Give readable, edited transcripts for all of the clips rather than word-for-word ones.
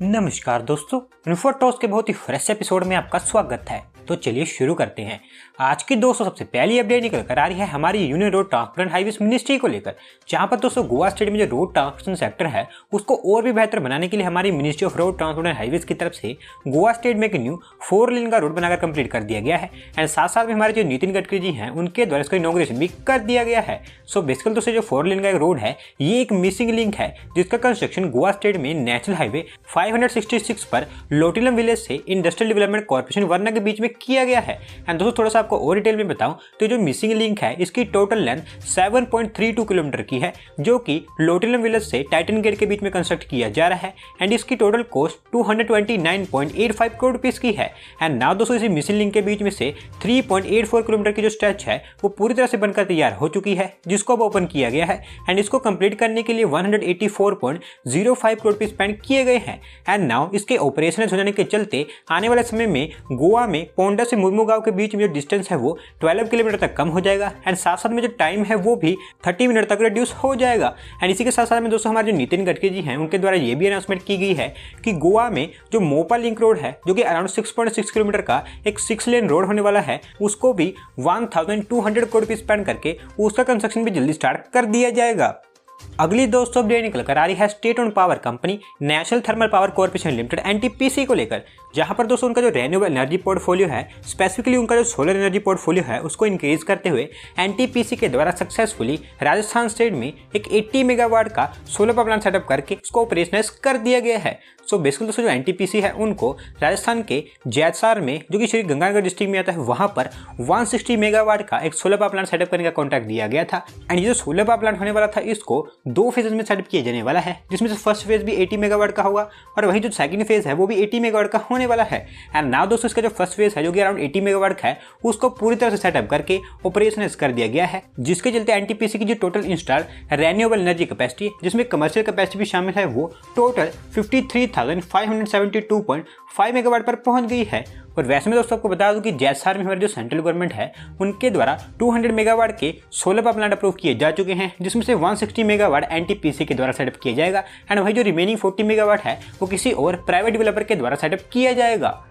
नमस्कार दोस्तों, इन्फोटॉस के बहुत ही फ्रेश एपिसोड में आपका स्वागत है। तो चलिए शुरू करते हैं। आज की दोस्तों सबसे पहली अपडेट निकल कर आ रही है हमारी union road transport highways ministry को लेकर, जहां पर दोस्तों गोवा स्टेट में जो रोड ट्रांसपोर्टेशन सेक्टर है उसको और भी बेहतर बनाने के लिए हमारी ministry of road transport and highways की तरफ से गोवा स्टेट में एक न्यू 4 लेन का रोड बनाकर कंप्लीट कर दिया गया है। एंड साथ साथ में हमारे जो नितिन गडकरी जी हैं उनके द्वारा इसका इनॉग्रेशन भी कर दिया गया है। सो बेसिकली दोस्तों जो 4 लेन का एक रोड है ये एक मिसिंग लिंक है जिसका कंस्ट्रक्शन गोवा स्टेट में नेशनल हाईवे 566 पर लोटिलम विलेज से इंडस्ट्रियल डेवलपमेंट कॉर्पोरेशन वर्ना के बीच में किया गया है। एंड दोस्तों थोड़ा सा आपको और डिटेल में बताऊं तो जो मिसिंग लिंक है इसकी टोटल लेंथ 7.32 किलोमीटर की है, जो कि लोटिलम विलेज से टाइटन गेट के बीच में कंस्ट्रक्ट किया जा रहा है। एंड इसकी टोटल कॉस्ट 229.85 करोड़ रुपीस की है। एंड नाउ दोस्तों इसी मिसिंग लिंक के बीच में से 3.84 किलोमीटर की जो स्ट्रेच है वो पूरी तरह से बनकर तैयार हो चुकी है, जिसको अब ओपन किया गया है। एंड इसको कंप्लीट करने के लिए 184.05 करोड़ रुपीस स्पेंड किए गए हैं। एंड नाउ इसके ऑपरेशनल हो जाने के चलते आने वाले समय में गोवा में पोंडा से मुर्मू गांव के बीच में जो डिस्टेंस है वो 12 किलोमीटर तक कम हो जाएगा। एंड साथ साथ में जो टाइम है वो भी 30 मिनट तक रिड्यूस हो जाएगा। एंड इसी के साथ साथ में दोस्तों हमारे जो नितिन गडकरी जी हैं उनके द्वारा ये भी अनाउंसमेंट की गई है कि गोवा में जो मोपा लिंक रोड है जो कि अराउंड 6.6 किलोमीटर का एक 6 लेन रोड होने वाला है, उसको भी 1200 करोड़ रुपये स्पेंड करके उसका कंस्ट्रक्शन भी जल्दी स्टार्ट कर दिया जाएगा। अगली दोस्तों अपडेट निकल कर आ रही है state own power company national thermal power corporation limited NTPC को लेकर, जहां पर दोस्तों उनका जो रेन्यूएबल एनर्जी पोर्टफोलियो है, स्पेसिफिकली उनका जो सोलर एनर्जी पोर्टफोलियो है उसको इंक्रीज करते हुए एनटीपीसी के द्वारा सक्सेसफुली राजस्थान स्टेट में एक 80 मेगावाट का सोलर पावर प्लांट सेटअप करके उसको ऑपरेशनलाइज कर दिया गया है। सो बेसिकली दोस्तों जो एनटीपीसी है उनको राजस्थान के जैतसार में जो कि श्री गंगानगर डिस्ट्रिक्ट में आता है वहां पर 160 मेगावाट का एक सोलर पावर प्लांट सेटअप करने का कॉन्ट्रैक्ट दिया गया था। एंड ये जो सोलर पावर प्लांट होने वाला था इसको 2 फेजेज में सेटअप किया जाने वाला है, जिसमें से फर्स्ट फेज भी 80 मेगावाट का होगा और वही जो सेकंड फेज है वो भी 80 मेगावाट का होने वाला है। एंड नाउ दोस्तों इसका जो फर्स्ट फेज है जो कि अराउंड 80 मेगावाट का है उसको पूरी तरह से सेटअप करके ऑपरेशनलाइज कर दिया गया है, जिसके चलते एनटीपीसी की जो total install renewable energy capacity जिसमें कमर्शियल कैपेसिटी भी शामिल है वो टोटल 53,572.5 मेगावाट पर पहुंच गई है। और वैसे में दोस्तों आपको बता दूं कि जैतसार में हमारी जो सेंट्रल गवर्नमेंट है उनके द्वारा 200 मेगावाट के सोलर पावर प्लांट अप्रूव किए जा चुके हैं, जिसमें से 160 मेगावाट एनटीपीसी के द्वारा सेटअप किया जाएगा। एंड वही जो रिमेनिंग 40 मेगावाट है वो किसी और प्राइवेट डेवलपर के द्वारा सेटअप किया जाएगा।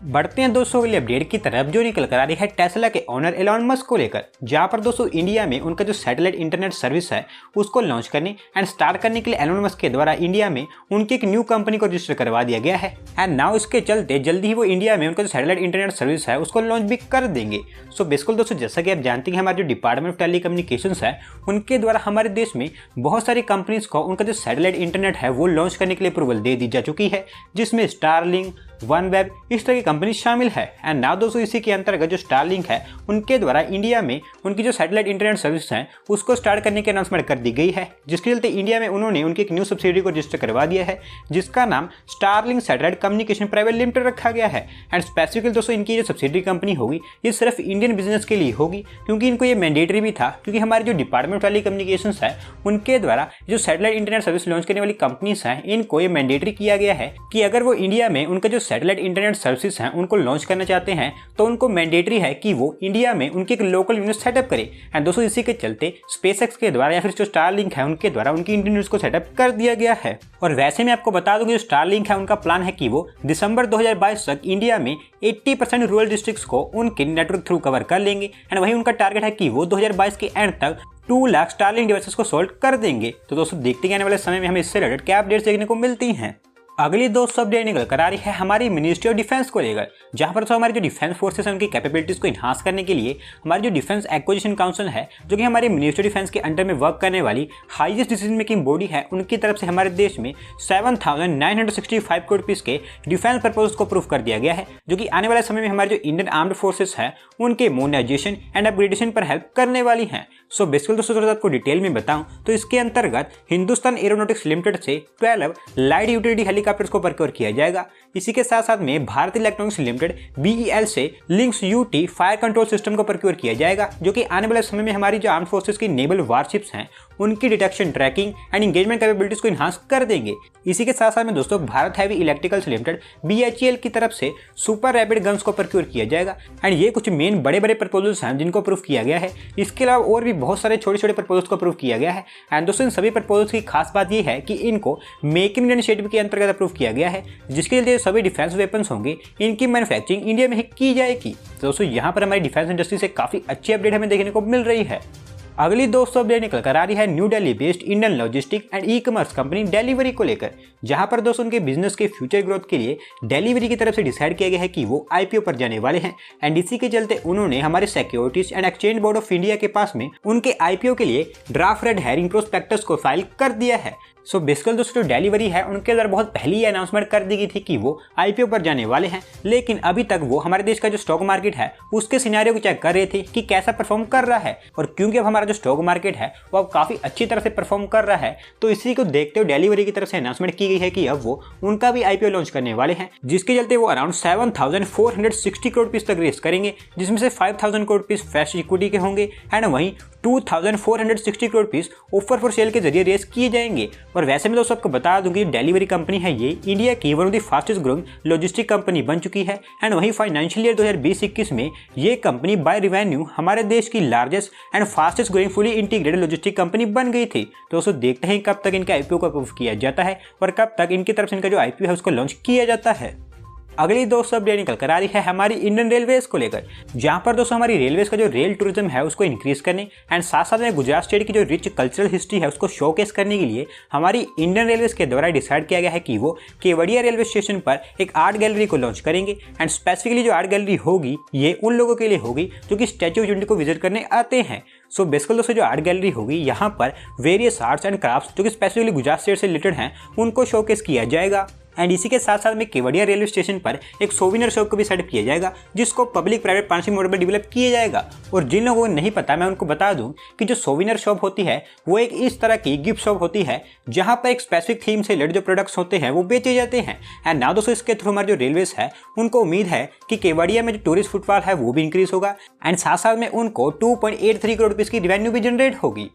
बढ़ते हैं दोस्तों अगली अपडेट की तरफ जो निकल कर आ रही है टेस्ला के ओनर एलॉन मस्क को लेकर, जहां पर दोस्तों इंडिया में उनका जो सैटेलाइट इंटरनेट सर्विस है उसको लॉन्च करने एंड स्टार्ट करने के लिए एलॉन मस्क के द्वारा इंडिया में उनकी एक न्यू कंपनी को रजिस्टर करवा दिया गया है। एंड नाउ इसके चलते जल्दी ही वो इंडिया में उनका जो सैटेलाइट इंटरनेट सर्विस है उसको लॉन्च भी कर देंगे। सो बेसिकली दोस्तों जैसा कि आप जानते हैं हमारे जो डिपार्टमेंट ऑफ टेली कम्युनिकेशंस है उनके द्वारा हमारे देश में बहुत सारी कंपनीज को उनका जो सैटेलाइट इंटरनेट है वो लॉन्च करने के लिए अप्रूवल दे दी जा चुकी है, जिसमें स्टारलिंक, OneWeb इस तरह की कंपनी शामिल है। एंड नाउ दोस्तों इसी के अंतर्गत जो स्टारलिंक है उनके द्वारा इंडिया में उनकी जो सैटेलाइट इंटरनेट सर्विस है उसको स्टार्ट करने की अनाउंसमेंट कर दी गई है, जिसके चलते इंडिया में उन्होंने उनकी एक न्यू सब्सिडी को रजिस्टर करवा दिया है जिसका नाम Starlink satellite communication private limited रखा गया है। एंड स्पेसिफिकली दोस्तों इनकी जो सब्सिडी कंपनी होगी ये सिर्फ इंडियन बिजनेस के लिए होगी, क्योंकि इनको ये मैंडेटरी भी था, क्योंकि हमारे जो डिपार्टमेंट वाली कम्युनिकेशंस है उनके द्वारा जो सैटेलाइट इंटरनेट सर्विस लॉन्च करने वाली कंपनीज हैं इनको ये मैंडेटरी किया गया है कि अगर वो इंडिया में उनका जो सैटेलाइट इंटरनेट सर्विसेज हैं उनको लॉन्च करना चाहते हैं तो उनको मैंडेटरी है कि वो इंडिया में उनकी एक लोकल यूनिट सेटअप करे। एंड दोस्तों इसी के चलते स्पेसएक्स के द्वारा या फिर जो स्टारलिंक है उनके द्वारा उनकी इंडियन यूनिट्स को सेटअप कर दिया गया है। और वैसे मैं आपको बता दूं कि जो स्टारलिंक है उनका प्लान है कि वो दिसंबर 2022 तक इंडिया में 80% रूरल डिस्ट्रिक्ट्स को उनके नेटवर्क थ्रू कवर कर लेंगे। एंड वही उनका टारगेट है कि वो 2022 के एंड तक 2 लाख स्टारलिंक डिवाइसेस को सोल्व कर देंगे। तो दोस्तों देखते हैं आने वाले समय में हमें इससे रिलेटेड क्या अपडेट्स देखने को मिलती हैं। अगली दोस्तों अपडेट निकल कर आ रही है हमारी मिनिस्ट्री ऑफ डिफेंस को लेकर, जहां पर तो हमारी जो डिफेंस फोर्सेस हैं उनकी कैपेबिलिटीज को इन्हांस करने के लिए हमारी जो डिफेंस एक्विजिशन काउंसिल है जो कि हमारी मिनिस्ट्री ऑफ डिफेंस के अंडर में वर्क करने वाली हाईएस्ट डिसीजन मेकिंग बॉडी है, उनकी तरफ से हमारे देश में 7,965 करोड़ रुपीज के डिफेंस प्रपोजल को अप्रूव कर दिया गया है, जो कि आने वाले समय में हमारे जो इंडियन आर्म्ड फोर्सेस हैं उनके मॉडर्नाइजेशन एंड अपग्रेडेशन पर हेल्प करने वाली हैं। सो बेसिकली दोस्तों थोड़ा आपको डिटेल में बताऊं तो इसके अंतर्गत हिंदुस्तान एरोनॉटिक्स लिमिटेड से 12 लाइट यूटिलिटी हेलीकॉप्टर्स को प्रोक्योर किया जाएगा। इसी के साथ साथ में भारतीय इलेक्ट्रॉनिक्स लिमिटेड BEL से links UT fire control system को प्रोक्योर किया जाएगा, जो कि आने वाले समय में हमारी जो आर्म फोर्सेस की नेवल वारशिप्स हैं उनकी detection, tracking and engagement capabilities को इन्हांस कर देंगे। इसी के साथ साथ में दोस्तों Bharat Heavy Electricals Limited BHEL की तरफ से सुपर रैपिड गन्स को प्रोक्योर किया जाएगा एंड ये कुछ मेन बड़े बड़े प्रपोजल्स हैं जिनको अप्रूव किया गया है। इसके अलावा और भी बहुत सारे छोटे छोटे प्रपोजल्स को अप्रूव किया गया है एंड दोस्तों इन सभी प्रपोजल्स की खास बात ये है कि इनको मेक इन इंडिया इनिशिएटिव के अंतर्गत अप्रूव किया गया है, जिसके लिए सभी डिफेंस वेपन्स होंगे इनकी मैन्युफैक्चरिंग इंडिया में ही की जाएगी। तो दोस्तों यहाँ पर हमारी डिफेंस इंडस्ट्री से काफी अच्छी अपडेट हमें देखने को मिल रही है। अगली दोस्तों अपडेट निकल कर आ रही है new Delhi based Indian logistic and e commerce company delivery को लेकर, जहां पर दोस्तों उनके बिजनेस के फ्यूचर ग्रोथ के लिए डिलीवरी की तरफ से डिसाइड किया गया है कि वो IPO पर जाने वाले हैं एंड इसी के चलते उन्होंने हमारे securities and exchange board of India के पास में उनके IPO के लिए ड्राफ्ट रेड हेरिंग प्रोस्पेक्टस को फाइल कर दिया है। सो बेसिकली दोस्तों जो डिलीवरी है उनके द्वारा बहुत पहले ही अनाउंसमेंट कर दी गई थी कि वो IPO पर जाने वाले हैं, लेकिन अभी तक वो हमारे देश का जो स्टॉक मार्केट है उसके सिनेरियो को चेक कर रहे थे कि कैसा परफॉर्म कर रहा है। और क्योंकि अब हमारा जो स्टॉक मार्केट है वो अब काफी अच्छी तरह से परफॉर्म कर रहा है, तो इसी को देखते हुए डिलीवरी की तरफ से अनाउंसमेंट की गई है कि अब वो उनका भी IPO लॉन्च करने वाले हैं, जिसके चलते वो अराउंड 7,460 करोड़ रुपीज तक रेस करेंगे, जिसमें से 5,000 करोड़ रुपीज फ्रेश इक्विटी के होंगे एंड वहीं 2,460 crore rupees offer for sale के जरिए रेस किए जाएंगे। और वैसे में दोस्तों आपको बता दूं कि डिलीवरी कंपनी है ये इंडिया की one of the fastest growing logistic company बन चुकी है एंड वहीं फाइनेंशियल ईयर 2020-21 में ये कंपनी बाय रिवेन्यू हमारे देश की largest and fastest growing fully integrated logistic company बन गई थी। तो दोस्तों देखते हैं कब तक इनका IPO को अप्रूव किया जाता है और कब तक इनकी तरफ से इनका जो IPO है उसको लॉन्च किया जाता है। अगली दोस्तों अपडेट निकल कर आ रही है हमारी इंडियन रेलवेज को लेकर, जहां पर दोस्तों हमारी रेलवेज का जो रेल टूरिज्म है उसको इंक्रीज करने एंड साथ साथ में गुजरात स्टेट की जो रिच कल्चरल हिस्ट्री है उसको शोकेस करने के लिए हमारी इंडियन रेलवेज के द्वारा डिसाइड किया गया है कि वो केवड़िया रेलवे स्टेशन पर एक आर्ट गैलरी को लॉन्च करेंगे एंड स्पेसिफिकली जो आर्ट गैलरी होगी ये उन लोगों के लिए होगी जो कि स्टैच्यू ऑफ यूनिटी को विजिट करने आते हैं। सो बेसिकली दोस्तों जो आर्ट गैलरी होगी यहाँ पर वेरियस आर्ट्स एंड क्राफ्ट्स जो कि स्पेसिफिकली गुजरात स्टेट से रिलेटेड हैं उनको शोकेस किया जाएगा एंड इसी के साथ साथ में केवड़िया रेलवे स्टेशन पर एक सोविनर शॉप को भी सेटअप किया जाएगा, जिसको पब्लिक प्राइवेट पार्टनरशिप मॉडल पर डेवलप किया जाएगा। और जिन लोगों को नहीं पता मैं उनको बता दूं कि जो सोविनर शॉप होती है वो एक इस तरह की गिफ्ट शॉप होती है जहां पर एक स्पेसिफिक थीम से रिलेटेड जो प्रोडक्ट्स होते हैं वो बेचे जाते हैं। एंड नाउ दोस्तों इसके थ्रू हमारे जो रेलवेज है उनको उम्मीद है कि केवड़िया में जो टूरिस्ट फुटफॉल है वो भी इंक्रीज होगा एंड साथ साथ में उनको 2.83 करोड़ रुपीज की रेवेन्यू भी जनरेट होगी।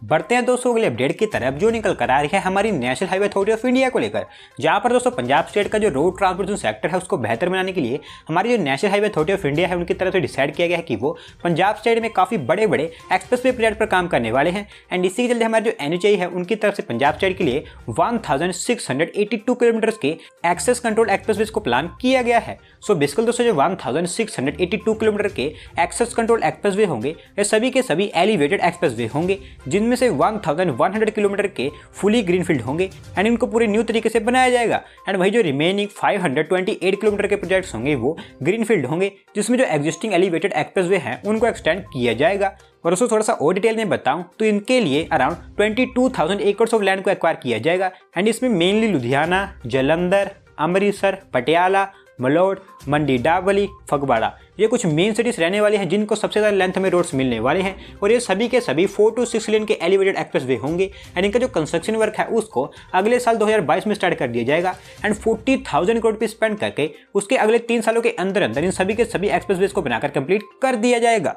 बढ़ते हैं दोस्तों अगले अपडेट की तरफ जो निकल कर आ रही है हमारी national highway authority of India को लेकर, जहां पर दोस्तों पंजाब स्टेट का जो रोड ट्रांसपोर्टेशन सेक्टर है उसको बेहतर बनाने के लिए हमारी जो national highway authority of India है उनकी तरफ से डिसाइड किया गया है कि वो पंजाब स्टेट में काफी बड़े बड़े एक्सप्रेसवे प्रोजेक्ट पर काम करने वाले हैं एंड इसी के चलते हमारे जो NHAI है उनकी तरफ से पंजाब स्टेट के लिए 1682 किलोमीटर के एक्सेस कंट्रोल एक्सप्रेसवेज को प्लान किया गया है। सो बेसिकली दोस्तों जो 1682 किलोमीटर के एक्सेस कंट्रोल एक्सप्रेसवे होंगे ये सभी के सभी एलिवेटेड एक्सप्रेसवे होंगे, जिनमें से 1100 किलोमीटर के फुली ग्रीनफील्ड होंगे एंड इनको पूरे न्यू तरीके से बनाया जाएगा एंड वही जो रिमेनिंग 528 किलोमीटर के प्रोजेक्ट्स होंगे वो ग्रीनफील्ड होंगे, जिसमें जो एग्जिस्टिंग एलिवेटेड एक्सप्रेसवे हैं उनको एक्सटेंड किया जाएगा। और उसको थोड़ा सा और डिटेल में बताऊं तो इनके लिए अराउंड 22,000 एकड़ ऑफ लैंड को एक्वायर किया जाएगा एंड इसमें मेनली लुधियाना, जलंधर, अमृतसर, पटियाला, मलोट, मंडी डाबली, फगवाड़ा ये कुछ मेन सिटीज रहने वाले हैं जिनको सबसे ज़्यादा लेंथ में रोड्स मिलने वाले हैं और ये सभी के सभी 4 to 6 लेन के एलिवेटेड एक्सप्रेसवे होंगे एंड इनका जो कंस्ट्रक्शन वर्क है उसको अगले साल 2022 में स्टार्ट कर दिया जाएगा एंड 40,000 करोड़ रुपये स्पेंड करके उसके अगले 3 सालों के अंदर अंदर इन सभी के सभी एक्सप्रेसवेज को बनाकर कंप्लीट कर दिया जाएगा।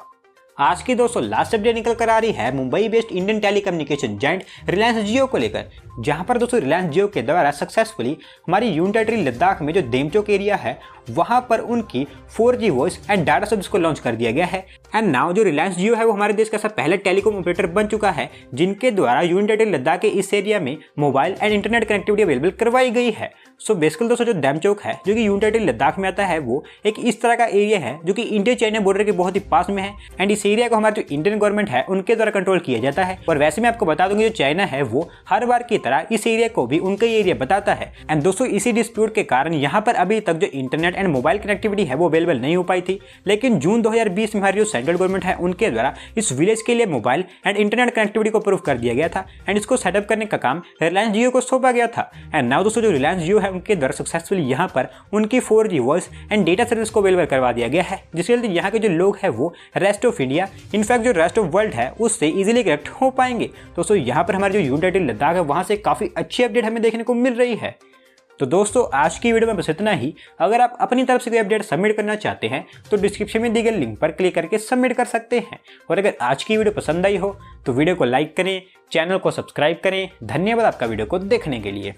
आज की दोस्तों लास्ट अपडेट निकल कर आ रही है Mumbai based Indian telecommunication giant Reliance Jio को लेकर, जहां पर दोस्तों रिलायंस जियो के द्वारा सक्सेसफुली हमारी यूनियन टेरिटरी लद्दाख में जो देमचोक एरिया है वहां पर उनकी 4G voice and data service को लॉन्च कर दिया गया है एंड नाउ जो रिलायंस जियो है वो हमारे देश का ऐसा पहला टेलीकॉम ऑपरेटर बन चुका है जिनके द्वारा यूनियन टेरिटरी लद्दाख के इस एरिया में mobile and internet connectivity available करवाई गई है। सो बेसिकली दोस्तों जो देमचोक है जो कि यूनियन टेरिटरी लद्दाख में आता है वो एक इस तरह का एरिया है जो कि इंडिया चाइना बॉर्डर के बहुत ही पास में है एंड इस एरिया को हमारे जो इंडियन गवर्नमेंट है उनके द्वारा कंट्रोल किया जाता है। और वैसे मैं आपको बता दूंगी जो चाइना है वो हर बार की तरह इस एरिया को भी उनका एरिया बताता है एंड दोस्तों इसी डिस्प्यूट के कारण यहाँ पर अभी तक जो इंटरनेट एंड मोबाइल कनेक्टिविटी है वो अवेलेबल नहीं हो पाई थी, लेकिन जून 2020 में हमारी जो सेंट्रल गवर्नमेंट है उनके द्वारा इस विलेज के लिए मोबाइल एंड इंटरनेट कनेक्टिविटी को अप्रूव कर दिया गया था एंड इसको सेटअप करने का काम रिलायंस जियो को सौंपा गया था एंड नाउ दोस्तों जो रिलायंस जियो है उनके द्वारा सक्सेसफुली यहाँ पर उनकी 4G voice and data service को अवेलेबल करवा दिया गया है, जिसके लिए यहाँ के जो लोग हैं वो रेस्ट ऑफ इंडिया इनफैक्ट जो रेस्ट ऑफ वर्ल्ड है उससे इजीली कनेक्ट हो पाएंगे। दोस्तों यहाँ पर हमारे जो यूनियन टेरिटरी लद्दाख है वहाँ से काफ़ी अच्छी अपडेट हमें देखने को मिल रही है। तो दोस्तों आज की वीडियो में बस इतना ही। अगर आप अपनी तरफ से कोई अपडेट सबमिट करना चाहते हैं तो डिस्क्रिप्शन में दी गई लिंक पर क्लिक करके सबमिट कर सकते हैं। और अगर आज की वीडियो पसंद आई हो तो वीडियो को लाइक करें, चैनल को सब्सक्राइब करें। धन्यवाद आपका वीडियो को देखने के लिए।